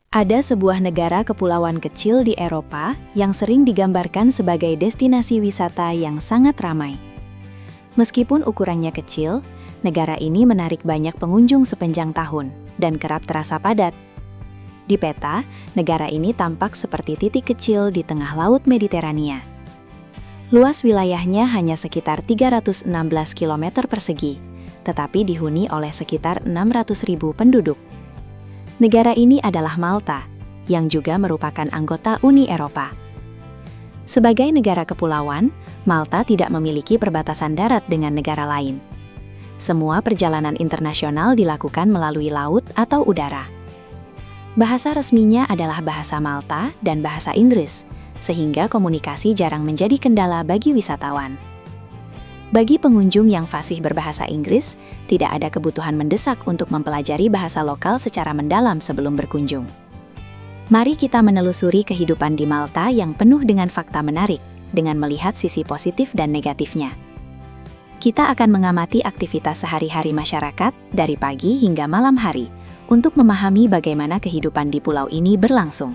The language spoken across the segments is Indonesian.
Ada sebuah negara kepulauan kecil di Eropa yang sering digambarkan sebagai destinasi wisata yang sangat ramai. Meskipun ukurannya kecil, negara ini menarik banyak pengunjung sepanjang tahun dan kerap terasa padat. Di peta, negara ini tampak seperti titik kecil di tengah Laut Mediterania. Luas wilayahnya hanya sekitar 316 km persegi, tetapi dihuni oleh sekitar 600.000 penduduk. Negara ini adalah Malta, yang juga merupakan anggota Uni Eropa. Sebagai negara kepulauan, Malta tidak memiliki perbatasan darat dengan negara lain. Semua perjalanan internasional dilakukan melalui laut atau udara. Bahasa resminya adalah bahasa Malta dan bahasa Inggris, sehingga komunikasi jarang menjadi kendala bagi wisatawan. Bagi pengunjung yang fasih berbahasa Inggris, tidak ada kebutuhan mendesak untuk mempelajari bahasa lokal secara mendalam sebelum berkunjung. Mari kita menelusuri kehidupan di Malta yang penuh dengan fakta menarik, dengan melihat sisi positif dan negatifnya. Kita akan mengamati aktivitas sehari-hari masyarakat dari pagi hingga malam hari, untuk memahami bagaimana kehidupan di pulau ini berlangsung.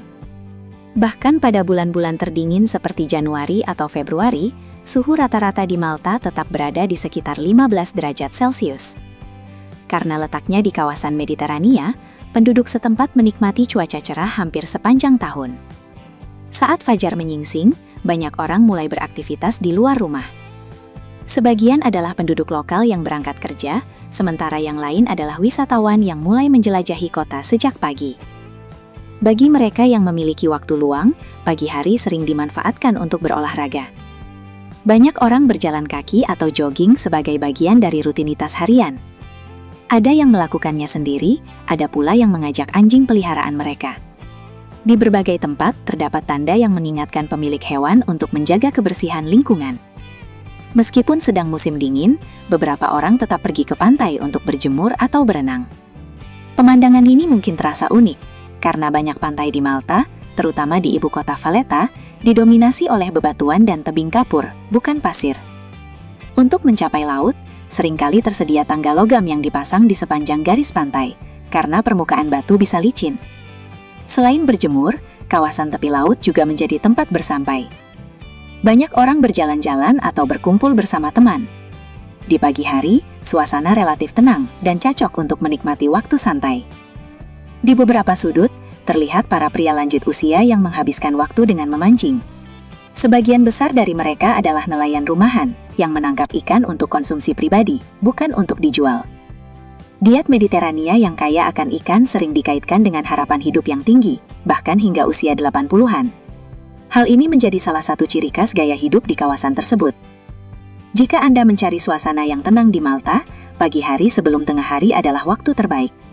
Bahkan pada bulan-bulan terdingin seperti Januari atau Februari, suhu rata-rata di Malta tetap berada di sekitar 15 derajat Celcius. Karena letaknya di kawasan Mediterania, penduduk setempat menikmati cuaca cerah hampir sepanjang tahun. Saat fajar menyingsing, banyak orang mulai beraktivitas di luar rumah. Sebagian adalah penduduk lokal yang berangkat kerja, sementara yang lain adalah wisatawan yang mulai menjelajahi kota sejak pagi. Bagi mereka yang memiliki waktu luang, pagi hari sering dimanfaatkan untuk berolahraga. Banyak orang berjalan kaki atau jogging sebagai bagian dari rutinitas harian. Ada yang melakukannya sendiri, ada pula yang mengajak anjing peliharaan mereka. Di berbagai tempat terdapat tanda yang mengingatkan pemilik hewan untuk menjaga kebersihan lingkungan. Meskipun sedang musim dingin, beberapa orang tetap pergi ke pantai untuk berjemur atau berenang. Pemandangan ini mungkin terasa unik, karena banyak pantai di Malta, terutama di ibu kota Valletta, didominasi oleh bebatuan dan tebing kapur, bukan pasir. Untuk mencapai laut, seringkali tersedia tangga logam yang dipasang di sepanjang garis pantai, karena permukaan batu bisa licin. Selain berjemur, kawasan tepi laut juga menjadi tempat bersantai. Banyak orang berjalan-jalan atau berkumpul bersama teman. Di pagi hari, suasana relatif tenang dan cocok untuk menikmati waktu santai. Di beberapa sudut, terlihat para pria lanjut usia yang menghabiskan waktu dengan memancing. Sebagian besar dari mereka adalah nelayan rumahan yang menangkap ikan untuk konsumsi pribadi, bukan untuk dijual. Diet Mediterania yang kaya akan ikan sering dikaitkan dengan harapan hidup yang tinggi, bahkan hingga usia 80-an. Hal ini menjadi salah satu ciri khas gaya hidup di kawasan tersebut. Jika Anda mencari suasana yang tenang di Malta, pagi hari sebelum tengah hari adalah waktu terbaik.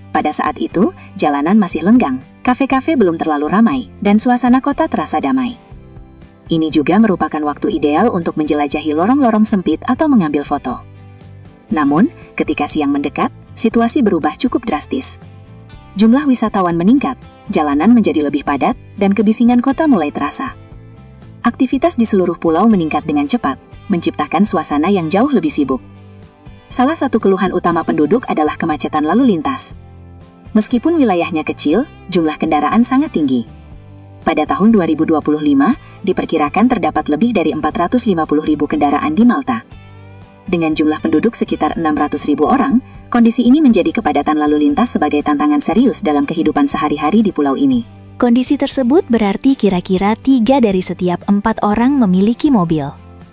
Pada saat itu, jalanan masih lenggang, kafe-kafe belum terlalu ramai, dan suasana kota terasa damai. Ini juga merupakan waktu ideal untuk menjelajahi lorong-lorong sempit atau mengambil foto. Namun, ketika siang mendekat, situasi berubah cukup drastis. Jumlah wisatawan meningkat, jalanan menjadi lebih padat, dan kebisingan kota mulai terasa. Aktivitas di seluruh pulau meningkat dengan cepat, menciptakan suasana yang jauh lebih sibuk. Salah satu keluhan utama penduduk adalah kemacetan lalu lintas. Meskipun wilayahnya kecil, jumlah kendaraan sangat tinggi. Pada tahun 2025, diperkirakan terdapat lebih dari 450.000 kendaraan di Malta. Dengan jumlah penduduk sekitar 600.000 orang, kondisi ini menjadi kepadatan lalu lintas sebagai tantangan serius dalam kehidupan sehari-hari di pulau ini. Kondisi tersebut berarti kira-kira 3 dari setiap 4 orang memiliki mobil.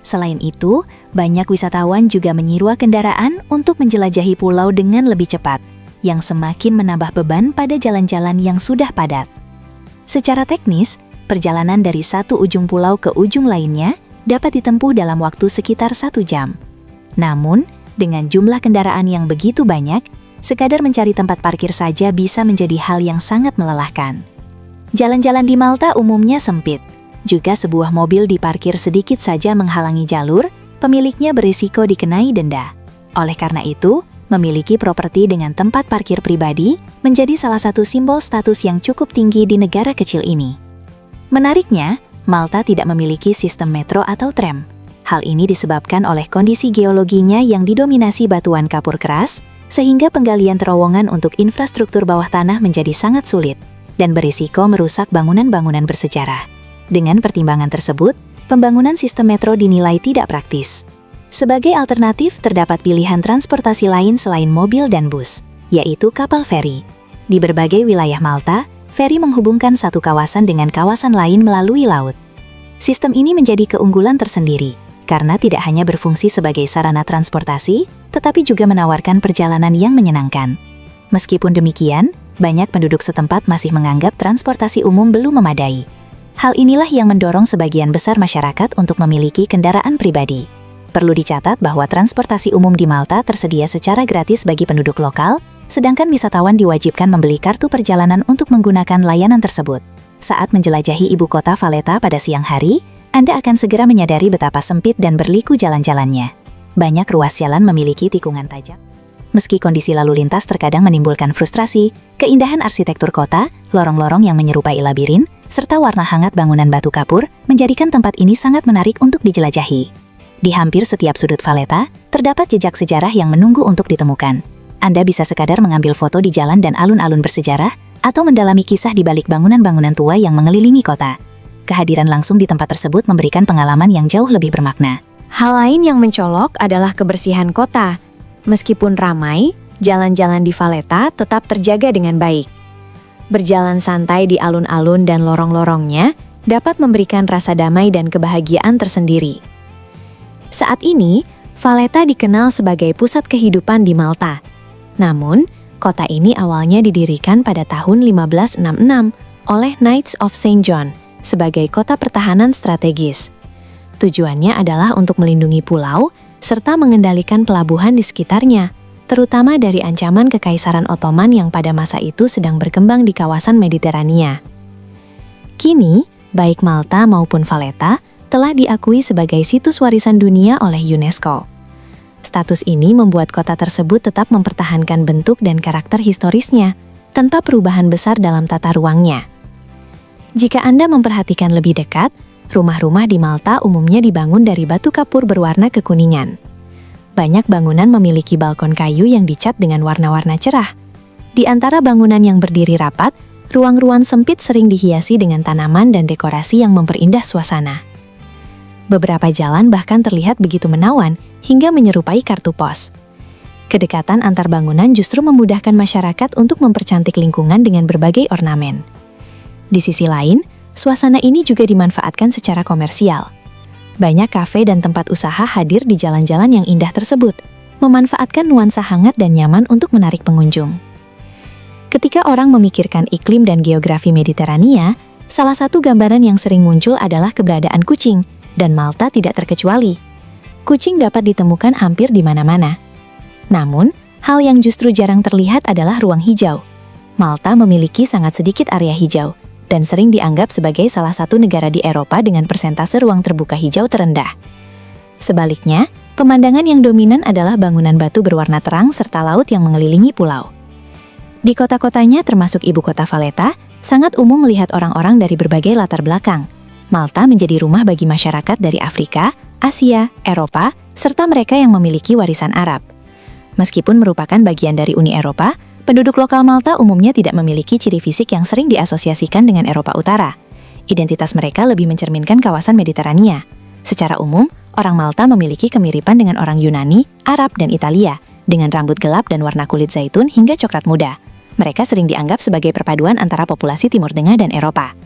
Selain itu, banyak wisatawan juga menyewa kendaraan untuk menjelajahi pulau dengan lebih cepat, yang semakin menambah beban pada jalan-jalan yang sudah padat. Secara teknis, perjalanan dari satu ujung pulau ke ujung lainnya dapat ditempuh dalam waktu sekitar 1 jam. Namun, dengan jumlah kendaraan yang begitu banyak, sekadar mencari tempat parkir saja bisa menjadi hal yang sangat melelahkan. Jalan-jalan di Malta umumnya sempit. Jika sebuah mobil diparkir sedikit saja menghalangi jalur, pemiliknya berisiko dikenai denda. Oleh karena itu, memiliki properti dengan tempat parkir pribadi menjadi salah satu simbol status yang cukup tinggi di negara kecil ini. Menariknya, Malta tidak memiliki sistem metro atau tram. Hal ini disebabkan oleh kondisi geologinya yang didominasi batuan kapur keras, sehingga penggalian terowongan untuk infrastruktur bawah tanah menjadi sangat sulit. dan berisiko merusak bangunan-bangunan bersejarah. Dengan pertimbangan tersebut, pembangunan sistem metro dinilai tidak praktis. Sebagai alternatif, terdapat pilihan transportasi lain selain mobil dan bus, yaitu kapal feri. Di berbagai wilayah Malta, feri menghubungkan satu kawasan dengan kawasan lain melalui laut. Sistem ini menjadi keunggulan tersendiri, karena tidak hanya berfungsi sebagai sarana transportasi, tetapi juga menawarkan perjalanan yang menyenangkan. Meskipun demikian, banyak penduduk setempat masih menganggap transportasi umum belum memadai. Hal inilah yang mendorong sebagian besar masyarakat untuk memiliki kendaraan pribadi. Perlu dicatat bahwa transportasi umum di Malta tersedia secara gratis bagi penduduk lokal, sedangkan wisatawan diwajibkan membeli kartu perjalanan untuk menggunakan layanan tersebut. Saat menjelajahi ibu kota Valletta pada siang hari, Anda akan segera menyadari betapa sempit dan berliku jalan-jalannya. Banyak ruas jalan memiliki tikungan tajam. Meski kondisi lalu lintas terkadang menimbulkan frustrasi, keindahan arsitektur kota, lorong-lorong yang menyerupai labirin, serta warna hangat bangunan batu kapur menjadikan tempat ini sangat menarik untuk dijelajahi. Di hampir setiap sudut Valletta, terdapat jejak sejarah yang menunggu untuk ditemukan. Anda bisa sekadar mengambil foto di jalan dan alun-alun bersejarah, atau mendalami kisah di balik bangunan-bangunan tua yang mengelilingi kota. Kehadiran langsung di tempat tersebut memberikan pengalaman yang jauh lebih bermakna. Hal lain yang mencolok adalah kebersihan kota. Meskipun ramai, jalan-jalan di Valletta tetap terjaga dengan baik. Berjalan santai di alun-alun dan lorong-lorongnya dapat memberikan rasa damai dan kebahagiaan tersendiri. Saat ini, Valletta dikenal sebagai pusat kehidupan di Malta. Namun, kota ini awalnya didirikan pada tahun 1566 oleh Knights of St. John sebagai kota pertahanan strategis. Tujuannya adalah untuk melindungi pulau serta mengendalikan pelabuhan di sekitarnya, terutama dari ancaman Kekaisaran Ottoman yang pada masa itu sedang berkembang di kawasan Mediterania. Kini, baik Malta maupun Valletta telah diakui sebagai situs warisan dunia oleh UNESCO. Status ini membuat kota tersebut tetap mempertahankan bentuk dan karakter historisnya, tanpa perubahan besar dalam tata ruangnya. Jika Anda memperhatikan lebih dekat, rumah-rumah di Malta umumnya dibangun dari batu kapur berwarna kekuningan. Banyak bangunan memiliki balkon kayu yang dicat dengan warna-warna cerah. Di antara bangunan yang berdiri rapat, ruang-ruang sempit sering dihiasi dengan tanaman dan dekorasi yang memperindah suasana. Beberapa jalan bahkan terlihat begitu menawan hingga menyerupai kartu pos. Kedekatan antar bangunan justru memudahkan masyarakat untuk mempercantik lingkungan dengan berbagai ornamen. Di sisi lain, suasana ini juga dimanfaatkan secara komersial. Banyak kafe dan tempat usaha hadir di jalan-jalan yang indah tersebut, memanfaatkan nuansa hangat dan nyaman untuk menarik pengunjung. Ketika orang memikirkan iklim dan geografi Mediterania, salah satu gambaran yang sering muncul adalah keberadaan kucing, dan Malta tidak terkecuali. Kucing dapat ditemukan hampir di mana-mana. Namun, hal yang justru jarang terlihat adalah ruang hijau. Malta memiliki sangat sedikit area hijau, dan sering dianggap sebagai salah satu negara di Eropa dengan persentase ruang terbuka hijau terendah. Sebaliknya, pemandangan yang dominan adalah bangunan batu berwarna terang serta laut yang mengelilingi pulau. Di kota-kotanya termasuk ibu kota Valletta, sangat umum melihat orang-orang dari berbagai latar belakang. Malta menjadi rumah bagi masyarakat dari Afrika, Asia, Eropa, serta mereka yang memiliki warisan Arab. Meskipun merupakan bagian dari Uni Eropa, penduduk lokal Malta umumnya tidak memiliki ciri fisik yang sering diasosiasikan dengan Eropa Utara. Identitas mereka lebih mencerminkan kawasan Mediterania. Secara umum, orang Malta memiliki kemiripan dengan orang Yunani, Arab, dan Italia, dengan rambut gelap dan warna kulit zaitun hingga coklat muda. Mereka sering dianggap sebagai perpaduan antara populasi Timur Tengah dan Eropa.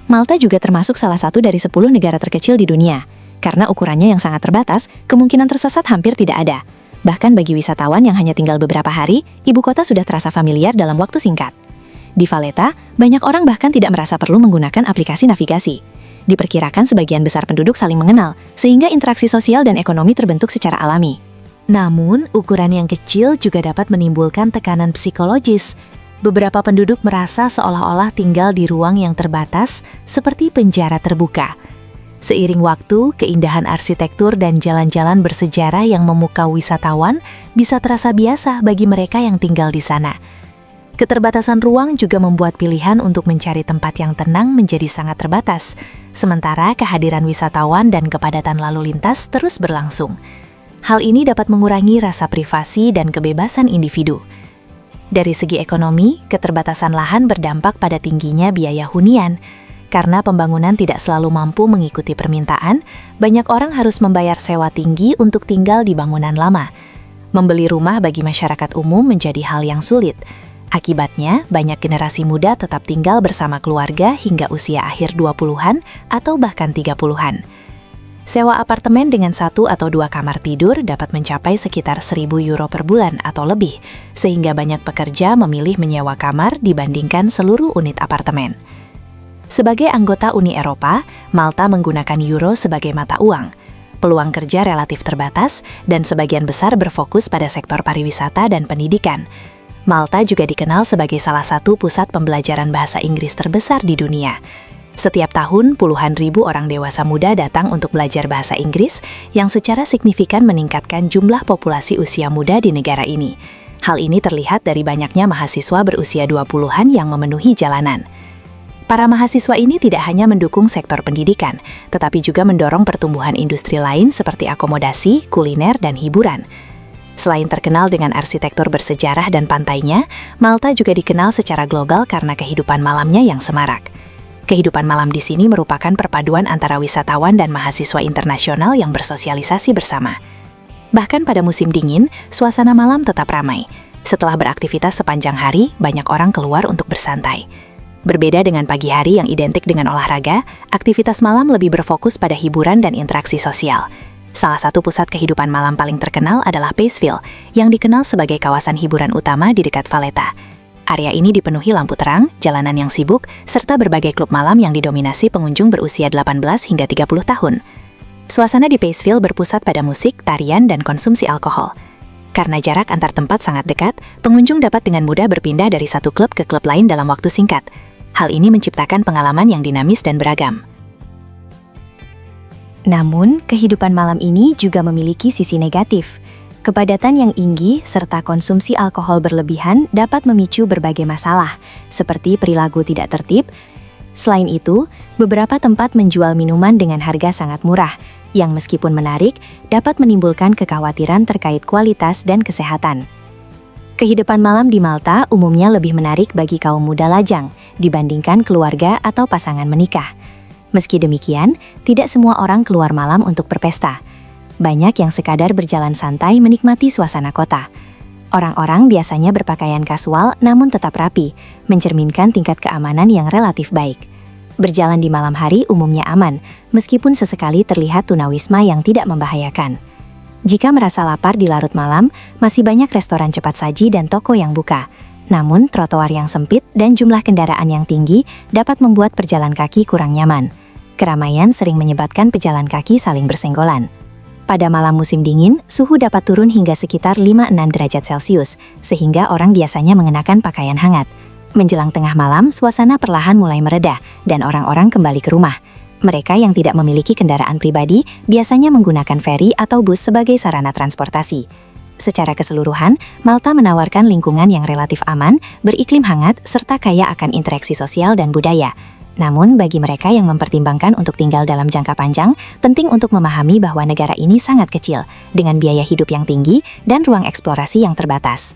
Malta juga termasuk salah satu dari 10 negara terkecil di dunia. Karena ukurannya yang sangat terbatas, kemungkinan tersesat hampir tidak ada. Bahkan bagi wisatawan yang hanya tinggal beberapa hari, ibu kota sudah terasa familiar dalam waktu singkat. Di Valletta, banyak orang bahkan tidak merasa perlu menggunakan aplikasi navigasi. Diperkirakan sebagian besar penduduk saling mengenal, sehingga interaksi sosial dan ekonomi terbentuk secara alami. Namun, ukuran yang kecil juga dapat menimbulkan tekanan psikologis. Beberapa penduduk merasa seolah-olah tinggal di ruang yang terbatas, seperti penjara terbuka. Seiring waktu, keindahan arsitektur dan jalan-jalan bersejarah yang memukau wisatawan bisa terasa biasa bagi mereka yang tinggal di sana. Keterbatasan ruang juga membuat pilihan untuk mencari tempat yang tenang menjadi sangat terbatas, sementara kehadiran wisatawan dan kepadatan lalu lintas terus berlangsung. Hal ini dapat mengurangi rasa privasi dan kebebasan individu. Dari segi ekonomi, keterbatasan lahan berdampak pada tingginya biaya hunian. Karena pembangunan tidak selalu mampu mengikuti permintaan, banyak orang harus membayar sewa tinggi untuk tinggal di bangunan lama. Membeli rumah bagi masyarakat umum menjadi hal yang sulit. Akibatnya, banyak generasi muda tetap tinggal bersama keluarga hingga usia akhir 20-an atau bahkan 30-an. Sewa apartemen dengan 1 atau 2 kamar tidur dapat mencapai sekitar 1.000 euro per bulan atau lebih, sehingga banyak pekerja memilih menyewa kamar dibandingkan seluruh unit apartemen. Sebagai anggota Uni Eropa, Malta menggunakan euro sebagai mata uang. Peluang kerja relatif terbatas dan sebagian besar berfokus pada sektor pariwisata dan pendidikan. Malta juga dikenal sebagai salah satu pusat pembelajaran bahasa Inggris terbesar di dunia. Setiap tahun, puluhan ribu orang dewasa muda datang untuk belajar bahasa Inggris yang secara signifikan meningkatkan jumlah populasi usia muda di negara ini. Hal ini terlihat dari banyaknya mahasiswa berusia 20-an yang memenuhi jalanan. Para mahasiswa ini tidak hanya mendukung sektor pendidikan, tetapi juga mendorong pertumbuhan industri lain seperti akomodasi, kuliner, dan hiburan. Selain terkenal dengan arsitektur bersejarah dan pantainya, Malta juga dikenal secara global karena kehidupan malamnya yang semarak. Kehidupan malam di sini merupakan perpaduan antara wisatawan dan mahasiswa internasional yang bersosialisasi bersama. Bahkan pada musim dingin, suasana malam tetap ramai. Setelah beraktivitas sepanjang hari, banyak orang keluar untuk bersantai. Berbeda dengan pagi hari yang identik dengan olahraga, aktivitas malam lebih berfokus pada hiburan dan interaksi sosial. Salah satu pusat kehidupan malam paling terkenal adalah Pacefield, yang dikenal sebagai kawasan hiburan utama di dekat Valletta. Area ini dipenuhi lampu terang, jalanan yang sibuk, serta berbagai klub malam yang didominasi pengunjung berusia 18 hingga 30 tahun. Suasana di Pacefield berpusat pada musik, tarian, dan konsumsi alkohol. Karena jarak antar tempat sangat dekat, pengunjung dapat dengan mudah berpindah dari satu klub ke klub lain dalam waktu singkat. Hal ini menciptakan pengalaman yang dinamis dan beragam. Namun, kehidupan malam ini juga memiliki sisi negatif. Kepadatan yang tinggi serta konsumsi alkohol berlebihan dapat memicu berbagai masalah, seperti perilaku tidak tertib. Selain itu, beberapa tempat menjual minuman dengan harga sangat murah, yang meskipun menarik, dapat menimbulkan kekhawatiran terkait kualitas dan kesehatan. Kehidupan malam di Malta umumnya lebih menarik bagi kaum muda lajang dibandingkan keluarga atau pasangan menikah. Meski demikian, tidak semua orang keluar malam untuk berpesta. Banyak yang sekadar berjalan santai menikmati suasana kota. Orang-orang biasanya berpakaian kasual namun tetap rapi, mencerminkan tingkat keamanan yang relatif baik. Berjalan di malam hari umumnya aman, meskipun sesekali terlihat tunawisma yang tidak membahayakan. Jika merasa lapar di larut malam, masih banyak restoran cepat saji dan toko yang buka. Namun, trotoar yang sempit dan jumlah kendaraan yang tinggi dapat membuat perjalan kaki kurang nyaman. Keramaian sering menyebabkan pejalan kaki saling bersenggolan. Pada malam musim dingin, suhu dapat turun hingga sekitar 5-6 derajat Celcius, sehingga orang biasanya mengenakan pakaian hangat. Menjelang tengah malam, suasana perlahan mulai mereda, dan orang-orang kembali ke rumah. Mereka yang tidak memiliki kendaraan pribadi biasanya menggunakan feri atau bus sebagai sarana transportasi. Secara keseluruhan, Malta menawarkan lingkungan yang relatif aman, beriklim hangat, serta kaya akan interaksi sosial dan budaya. Namun, bagi mereka yang mempertimbangkan untuk tinggal dalam jangka panjang, penting untuk memahami bahwa negara ini sangat kecil, dengan biaya hidup yang tinggi dan ruang eksplorasi yang terbatas.